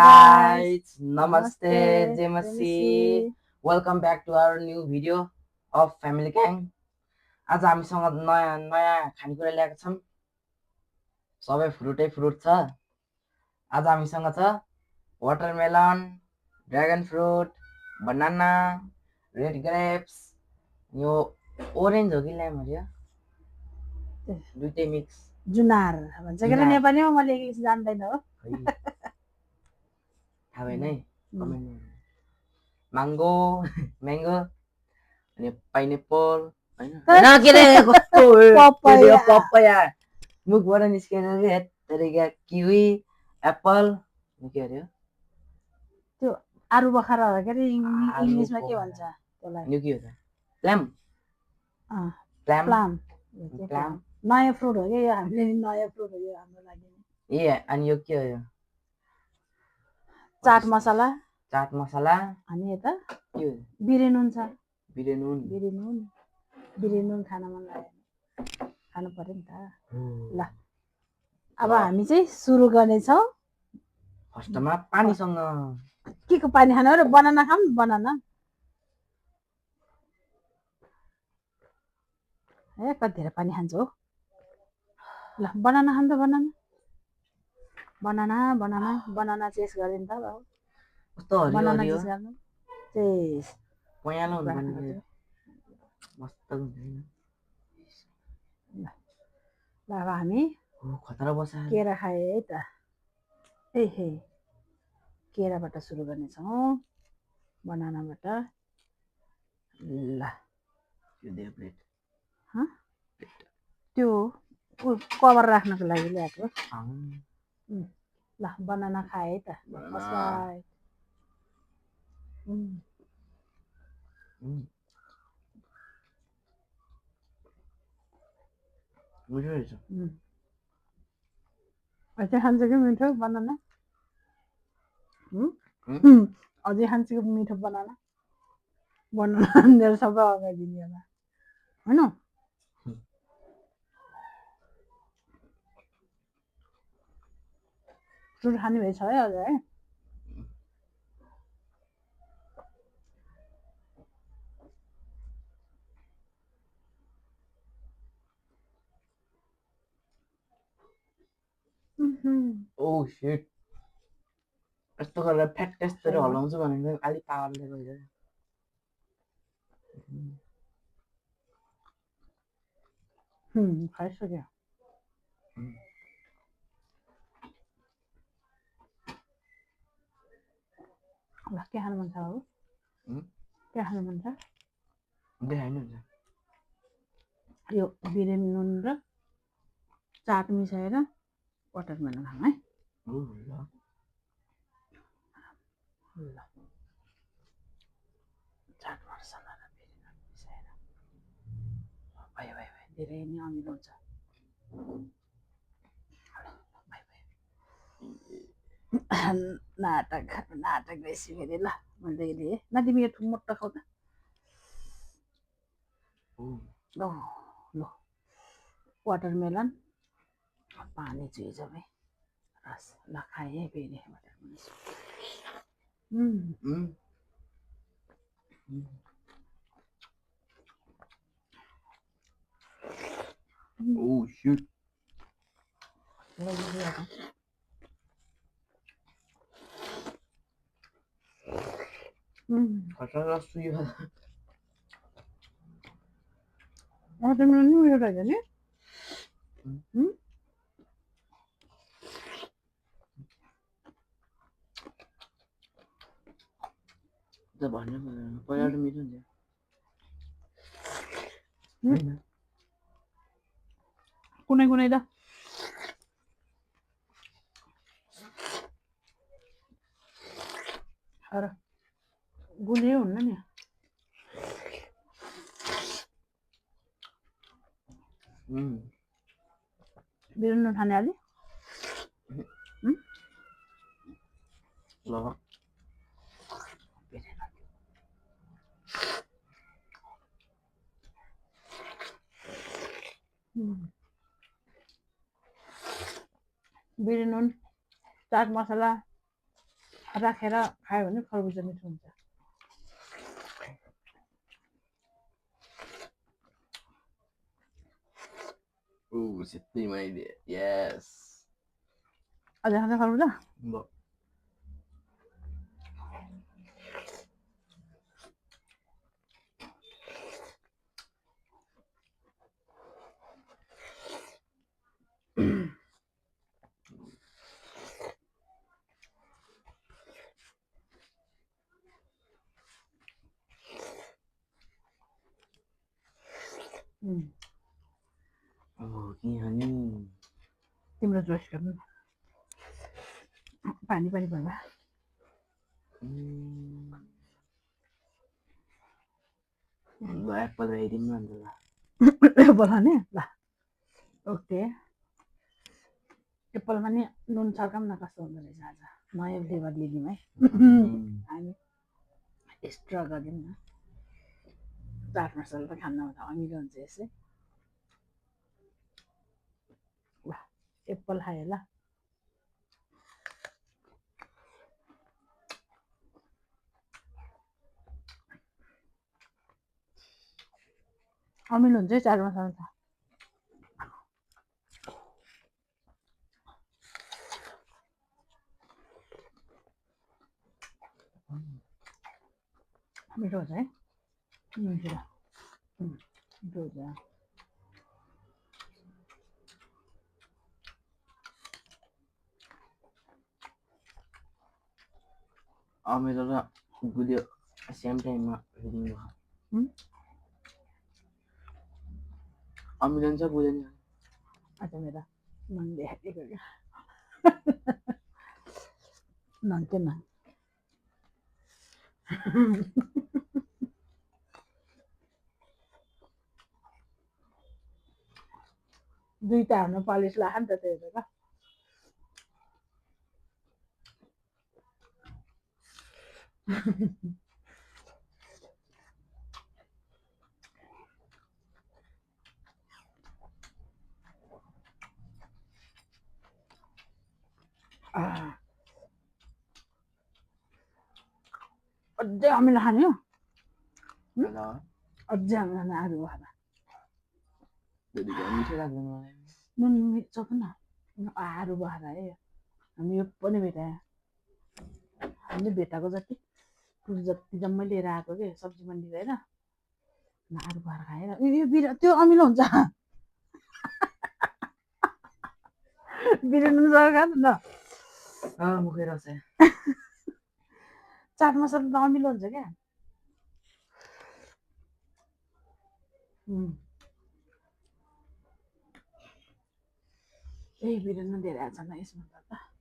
guys, Namaste, Namaste, Jemasi. Welcome back to our new video of Family Gang. आज हामीसँग नयाँ नयाँ खानेकुरा ल्याएका छौँ। सबै फ्रुटै फ्रुट छ। आज हामीसँग छ watermelon, dragon fruit, banana, red grapes, यो ओरेन्ज हो कि ल्याम हो यो दुईटै मिक्स जुनार भन्छ के जुनार। नेपालीमा मैले इंग्लिश जान्दैन हो थाहा भएन है कमेन्ट म्याङ्गो म्याङ्गो अनि पाइनएप्पल हैन के रे कस्तो पपया। पपया मुखबाट निस्केर हेत्तेरिका किवी एप्पल के अरे त्यो आरु बखरा हो के अरे आलु इंग्लिशमा के बखरा। भन्छ त्यसलाई यो के हो त प्लाम प्लाम प्लाम प्लाम नयाँ फ्रुट हो के यो हामीले नयाँ फ्रुट हो यो हाम्रो लागि ए अनि यो के हो यो चाट मसला अनि यता के हो बिरेनुन छ बिरेनुन बिरेनुन खान मन लाग्यो खानु पर्यो नि त ल अब हामी चाहिँ सुरु गर्नेछौँ फर्स्टमा पानीसँग के को पानी खानु र बनाना खाऊँ बनाना ए कति धेरै पानी खान्छ हो ल बनाना खाऊँ त बनाना चेस गरिन् त बाबु कस्तो हरियो बनाना हरियो चेस गर्नु चेस पयालो हुन्छ नि मस्त हुन्छ ल अब हामी खतरा बसा केरा खाए है त ए हे केराबाट सुरु गर्नेछौँ बनानाबाट ल त्यो कभर राख्नको लागि ल्याएको ल बनाना खाए है त मिठो रहेछ अझै खान्छ कि मिठो बनाना अझै खान्छ कि मिठो बनाना सबै अगाइदिने होला होइन फ्रुट खाने भएछ है अझ है ओ शिट यस्तो गरेर फ्याट टेस्टहरू हलाउँछु भनेको अलिक पावरले गयो खाइसक्यो ल के खानु मन छ बाबु के खानु मन छ यो बिरेनुन र चाट मिसाएर वाटरमेलन खाऊँ है ल चाट मसला र बिरेनुन मिसाएर भयो धेरै नै अमिलो हुन्छ नाटक बेसी फेरि ल मैले लिएँ न तिमी यो मोटो खाऊ त ल वाटरमेलन पानी चुहिन्छ भाइ रस ल खाएँ है फेरि Oh shoot. खतरा सुयो वाटरमेलन नि मिठो रहेछ नि त भन्नु पहिला त मिठो हुन्छ कुनै कुनै त गुलियो हुन्न नि बिरेनुन खाने अलि ल बिरेनुन चाट मसला राखेर खायो भने खरबुजा मिठो हुन्छ Ooh, सिद्धि मैले यस अझै खान्छ खरबुजा के हनी तिम्रो जोस गर्नु पानी पानी भर्दा ल एप्पल हेरिदिनु अन्त ल बोलाउने ल ओके एप्पलमा नि नुन छर्काउँ न कस्तो हुँदो रहेछ आज नयाँ फ्लेभर लिदिउँ है हामी एक्स्ट्रा गरिदिउँ न चाट मसला त खान त अमिलो हुन्छ यसै ल एप्पल खायो ल अमिलो हुन्छ है चाट मसला त मिठो हुन्छ है मिठो हुन्छ अमिलो र गुलियो सेम टाइममा हेरिदिनु अमिलो छ गुलियो नि अच्छा मेरा मन देखाइदिएको क्या नन के नन दुईटा हार्नु पालिस लाग्यो नि त त्यही भएर अझै अमिलो खाने हो अझै अमिलो खाने आलु खाना मिठो लाग्दैन मलाई नुन मिर्च पनि आरू भएर है हामी यो पनि भेटायो हामीले भेटाएको जति फुल जति जम्मै लिएर आएको कि सब्जी मन्डी गएर आरू भएर खाएर यो बिरा त्यो अमिलो हुन्छ बिराउनु सक्छ नि त मुखेर छ चाट मसला त अमिलो हुन्छ क्या ए बिराउनु धेरै आएको छ न यसमा त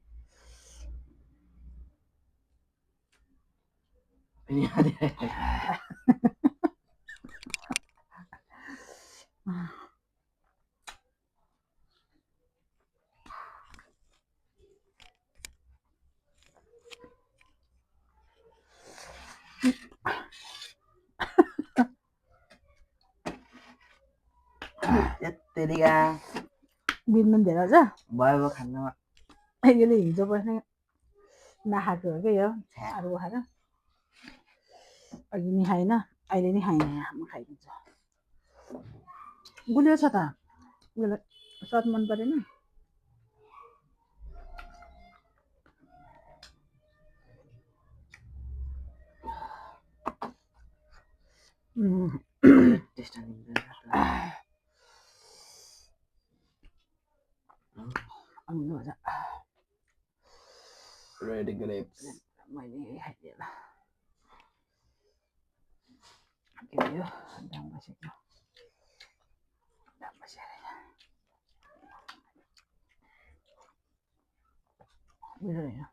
तेरिका बिर्नु धेरै छ भयो खानमा यसले हिजो बस्ने नखाएको हो क्या यो आरू खाएर अघि नि खाएन अहिले नि खाएन म खाइदिन्छु गुलियो छ त उसलाई स्वाद मन परेन अमिलो हुन्छ रेड ग्रेप्स मैले खाइदिएँ ल के भयो दाम बसेको दाम बसेर मेरो होइन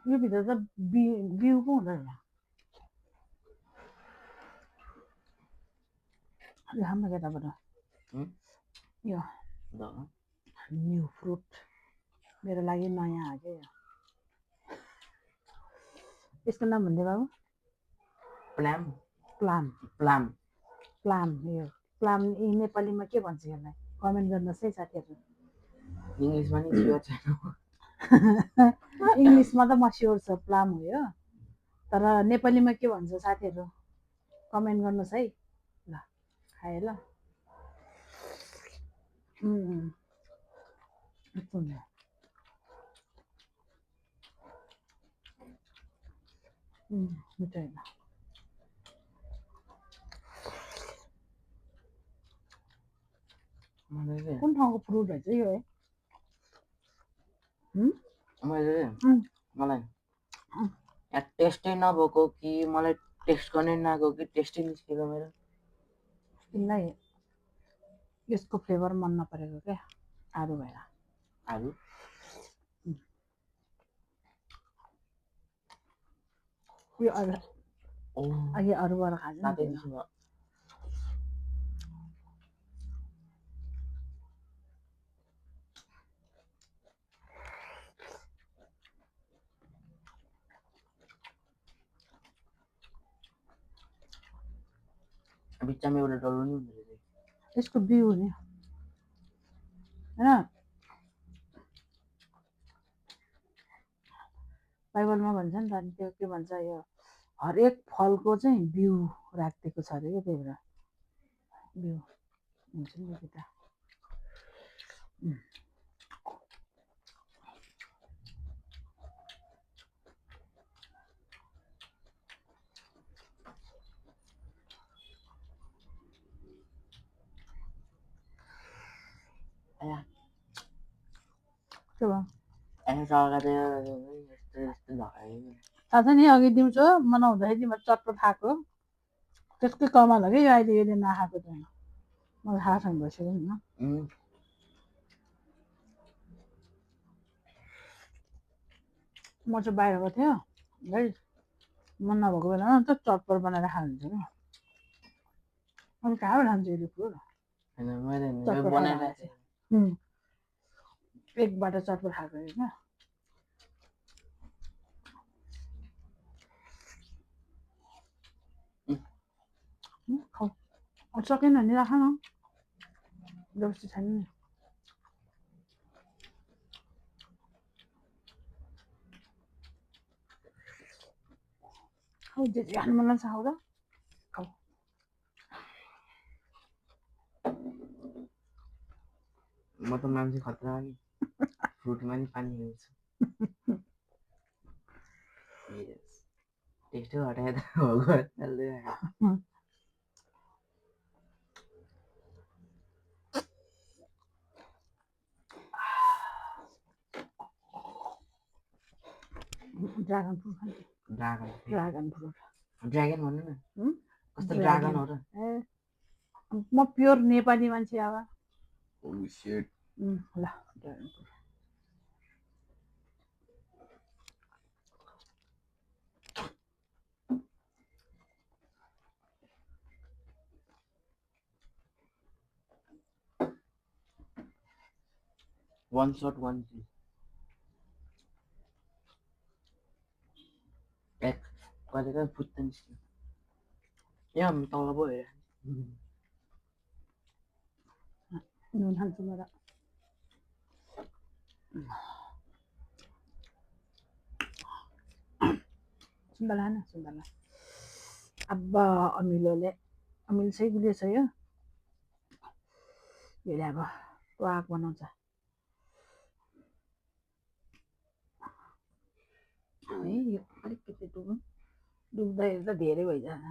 यो भित्र त बिउ पो हुँदैन यो हाम्रो केटाबाट यो न्यू फ्रुट मेरो लागि नयाँ हो क्या यसको नाम भन्दै बाबु प्लाम प्लाम प्लाम प्लाम यो प्लाम नेपालीमा के भन्छ यसलाई कमेन्ट गर्नुहोस् है साथीहरू इङ्ग्लिसमा नि स्योर छैन इङ्ग्लिसमा त मस्योर छ प्लाम हो यो, तर नेपालीमा के भन्छ साथीहरू कमेन्ट गर्नुहोस् है। ल खाएँ ल। मिठो होइन। कुन ठाउँको फ्रुट हो चाहिँ यो है? मलाई टेस्टै नभएको कि मलाई टेस्ट गर्नै नआएको कि टेस्टै निस्केको मेरो। तिमीलाई यसको फ्लेभर मन नपरेको क्या, आलु भएर। आलु यो अघि अरूबाट खान्छ नि। बिचमा एउटा डल्लो नि हुँदो रहेछ। यसको बिउ नि होइन, बाइबलमा भन्छ नि त, अनि त्यो के भन्छ यो हरेक फलको चाहिँ बिउ राखिदिएको छ अरे क्या, त्यही भएर बिउ हुन्छ नि त। के भयो? थाहा छ नि, अघि दिउँसो मनाउँदाखेरि तिमीहरू चटपट खाएको, त्यसकै कमाल हो कि यो अहिले यसले नखाएको त। मलाई थाहा छैन भइसक्यो नि। म चाहिँ बाहिर गएको थियो है, मन नभएको बेलामा त चटपट बनाएर खानुहुन्छ नि। अनि कहाँबाट खान्छ यसले फ्रुट? एकबाट चटपट खाएको होइन। सकेन भने राख न, जबरजस्ती छैन नि। जे जे खानु मन लाग्छ खाऊ त, खाऊ। म त मान्छे खतरा नि, फ्रुटमा नि पानी खान्छु। टेस्टै हटाए त हो। ड्रागन फ्रुट खान्छ। ड्रागन फ्रुट, ड्रागन भन्नु न, कस्तो ड्रागन हो र? ए म प्योर नेपाली मान्छे अब। ल dragon fruit one shot one kill. एक कलेका फुट्छ नि। यहाँ तल पो हेर। नुन खान्छु म त। सुन्तला खान, सुन्तला। अब अमिलोले, अमिलो चाहिँ गुलियो छ यो, यसले अब ट्वाक बनाउँछ। है यो अलिकति डुब्दै त धेरै भइजान्छ।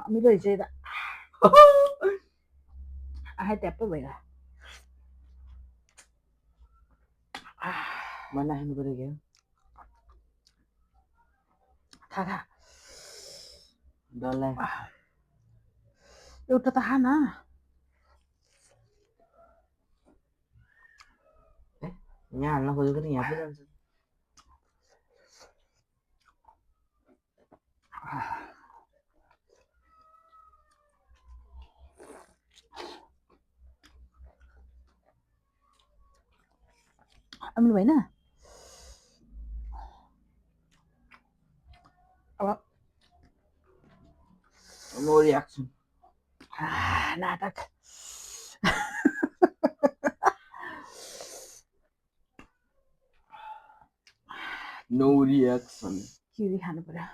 अमिलो रहेछ यो त। आँखा ट्याप्प भइगयो। मन खानु पऱ्यो क्या, खा डल्ला एउटा त खा न। यहाँ हाल्न खोजेको नि यहाँ पो जान्छ। अमिलो भएन? अब नो रिएक्सन। नाटक नो रिएक्सन किवी खानु पर्यो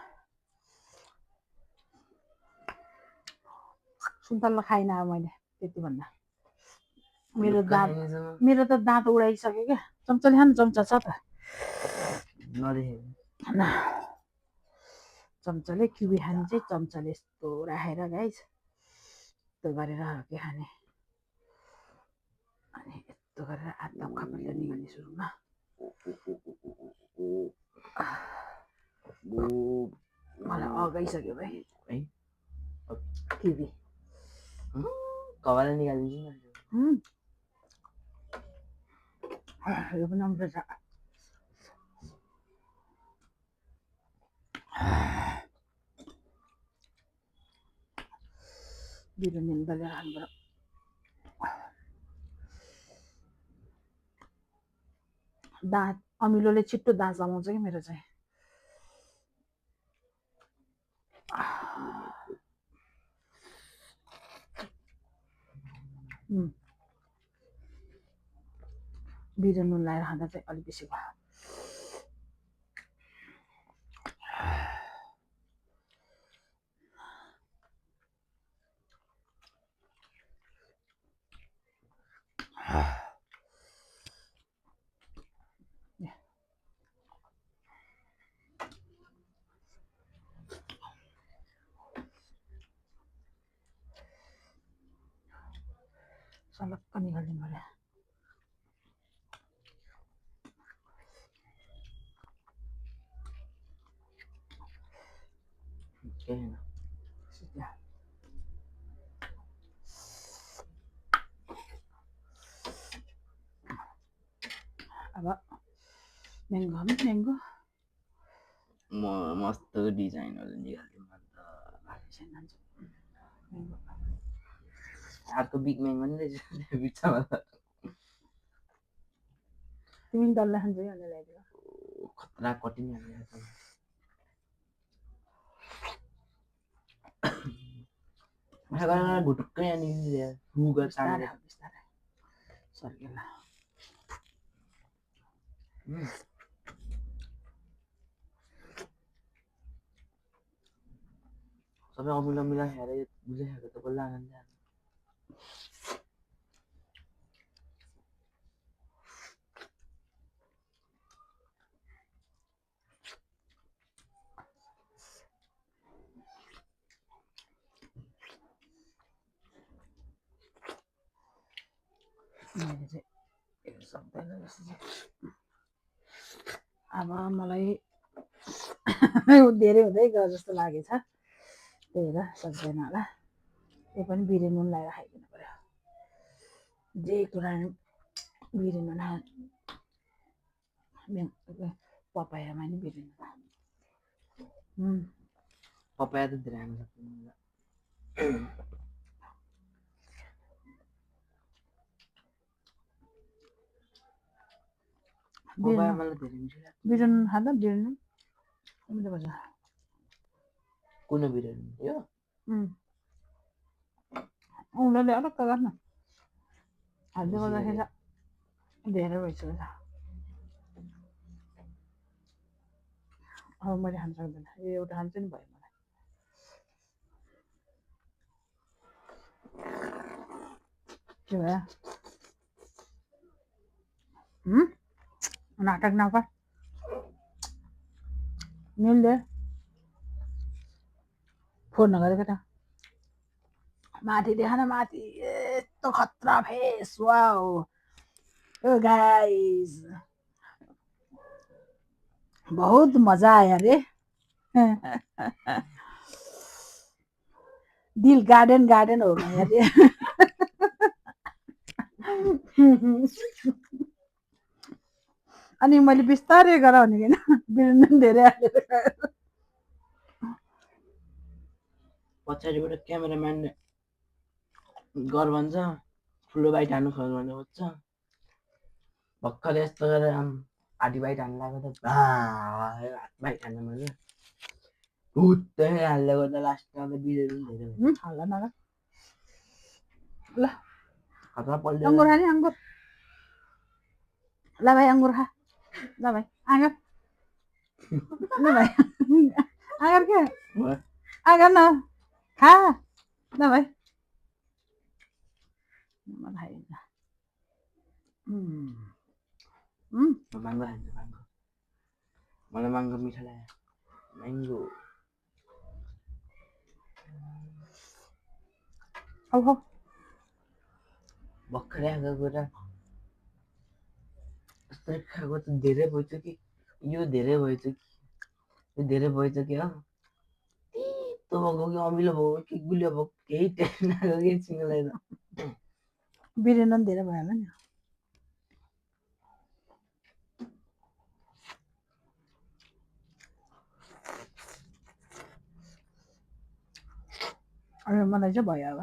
सुन्तला खाइनँ अब मैले त्यति भन्दा मेरो त दाँत उडाइसक्यो क्या चम्चाले खानु चम्चा छ त नदेखेको चम्चाले किवी खाने चाहिँ चम्चाले यस्तो राखेर गाइस यस्तो गरेर के खाने अनि यस्तो गरेर आधा खपरेर निकाल्ने सुरुमा मलाई अगाइसक्यो भाइ है किवी कपालले निकालिदिन्छु यो पनि राम्रो छ बिरुवा दलेर खानु पर्यो दाँत अमिलोले छिट्टो दाँत जमाउँछ कि मेरो चाहिँ बिरुवा नुन लगाएर खाँदा चाहिँ अलिक बेसी भयो सलक्क निकाल्दिनु पर्यो अब म्याङ्गो म्याङ्गो मस्त डिजाइनहरू निकालिदिउँ अन्त अर्को बिग म्याङ्गो नि रहेछ बिचमा तिमी डल्ला खान्छौ अनि ल्याइदियो खतरा कटिङ भुटुक्कै अनि फुगर बिस्तारै सर्केला सबै अमिलो अमिलो खाएर बुझे खाएको त बल्ल आनन्द मैले चाहिँ हेर्नु सक्दैन जस्तो अब मलाई धेरै हुँदै गयो जस्तो लागेछ त्यही भएर सक्दैन होला त्यही पनि बिरे नुन लगाएर खाइदिनु पर्यो जे कुरा बिरे नुन पपायामा नि बिरे नुन पपाया त धेरै खानु सक्दैन पपाया मलाई धेरै मिठो लाग्छ बिरे नुन खाँदा बिरे नुन मिठो भन्छ कुन बिरे नुन यो उनीहरूले अलग्ग गर्न हाल्दै गर्दाखेरि धेरै भइसकेको छ अब मैले खानु सक्दैन यो एउटा खान्छ नि भयो मलाई के भयो नाटक नगर मिल्दै फोन नगरेको त माथि देखा न माथि यस्तो खतरा फेस वाओ ओ गाइस बहुत मजा आया रे दिल गार्डन गार्डन हो गया रे अनि मैले बिस्तारै गर भनेको बिरुन धेरै हालेर पछाडिबाट क्यामेराम्यानले गर भन्छ ठुलो बाइट हान्नु भन्नु खोज्छ भर्खर यस्तो गरेर आधी बाइट हान्नु लाग्यो त बाइट हान्नु मैले भुत्तै हाल्दै गर्दा लास्टमा त बिरेर धेरै हल्ला नगर ल खतरा पल्ट्यो अंगूर खाने अंगूर ल भाइ अंगूर खा ल भाइ आँगर ल भाइ आँगर के आँगर न खा ल भाइ मलाई माङ्गो खान्छ माङ्गो मलाई माङ्गो मिठो लाग्यो म्याङ्गो अब भर्खरै आएको कुरा यस्तो खाएको त धेरै भइसक्यो कि यो धेरै भइसक्यो यो धेरै भइसक्यो हो तितो भएको कि अमिलो भएको कि गुलियो भएको केही टेस्ट नआएको कि सिङ्गलाई त बिरेन धेरै भयो होला नि अब मलाई चाहिँ भयो अब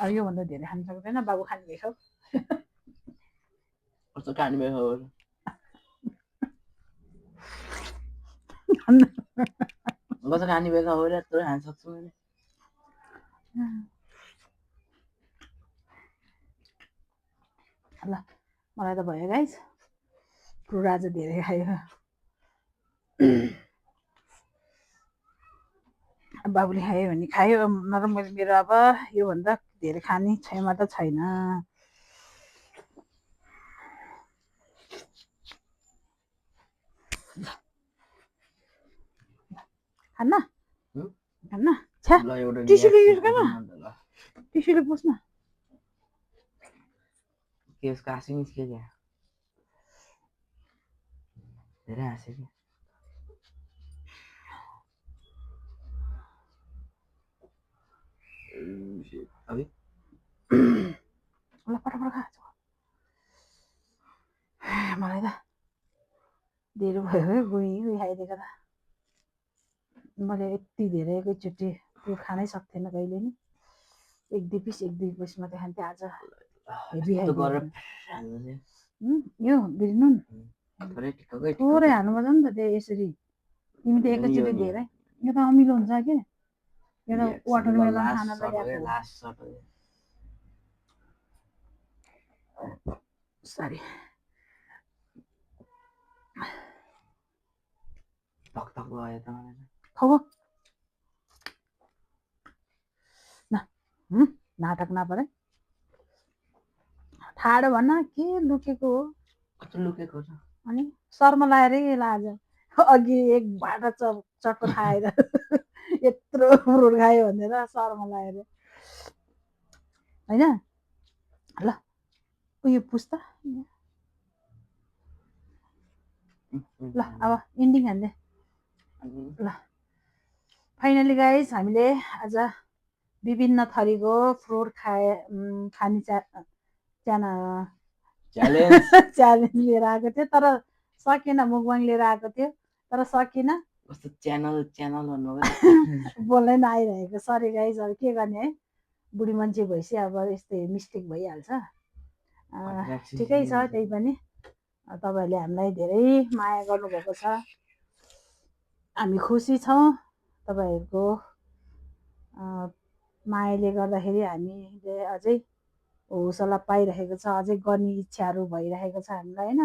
अब योभन्दा धेरै खानु सक्दैन बाबु खाने भएछ कस्तो खाने भयो कस्तो खाने भयो हो यत्रो खान सक्छु मैले ल मलाई त भयो गाइस फ्रुट आज धेरै खायो बाबुले खायो भने खायो नत्र मैले मेरो अब योभन्दा धेरै खाने क्षमता छैन खान्न खान्न छ्या टिस्युले युज गर्न टिस्युले पुस्न के उसको हाँसी निस्क्यो क्या धेरै हाँस्यो क्या अभी ल पटपट खा मलाई त धेरै भयो है गुई खाइदिएको त मैले यति धेरै एकैचोटि फ्रुट खानै सक्थेन कहिले नि एक दुई पिस मात्रै खान्थेँ आज हेभी यो बिर्नुन थोरै हाल्नुपर्छ नि त त्यो यसरी तिमी त एकैचोटि धेरै यो त अमिलो हुन्छ के एउटा वाटरमेलन खानलाई ल्याएको सरी धक भयो त मलाई खाऊ न नाटक नपरे ठाडो भन्न के लुकेको हो कस्तो लुकेको छ अनि शर्मा लाएर आज अघि एक भाटा चट्टो खाएर यत्रो फ्रुट खायो भनेर शर्मा लाएर होइन ल उयो पुस्ता ल अब इन्डिङ हान्ने ल फाइनली गाइस हामीले आज विभिन्न थरीको फ्रुट खाने च्यालेन्ज लिएर आएको थियो तर सकेन मुखबाङ लिएर आएको थियो तर सकिन कस्तो च्यानल बोल्नै नआइरहेको सरी गाइस अब के गर्ने है बुढी मान्छे भएपछि अब यस्तै मिस्टेक भइहाल्छ ठिकै छ त्यही पनि तपाईँहरूले हामीलाई धेरै माया गर्नुभएको छ हामी खुसी छौँ तपाईँहरूको मायाले गर्दाखेरि हामीले अझै हौसला पाइरहेको छ अझै गर्ने इच्छाहरू भइरहेको छ हामीलाई होइन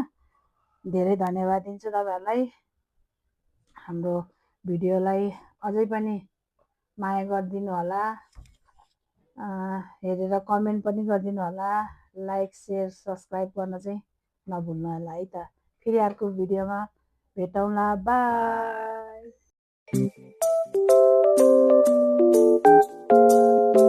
धेरै धन्यवाद दिन्छु तपाईँहरूलाई हाम्रो भिडियोलाई अझै पनि माया गरिदिनु होला हेरेर कमेन्ट पनि गरिदिनु होला लाइक सेयर सब्सक्राइब गर्न चाहिँ नभुल्नु होला है त फेरि अर्को भिडियोमा भेटौँला बाई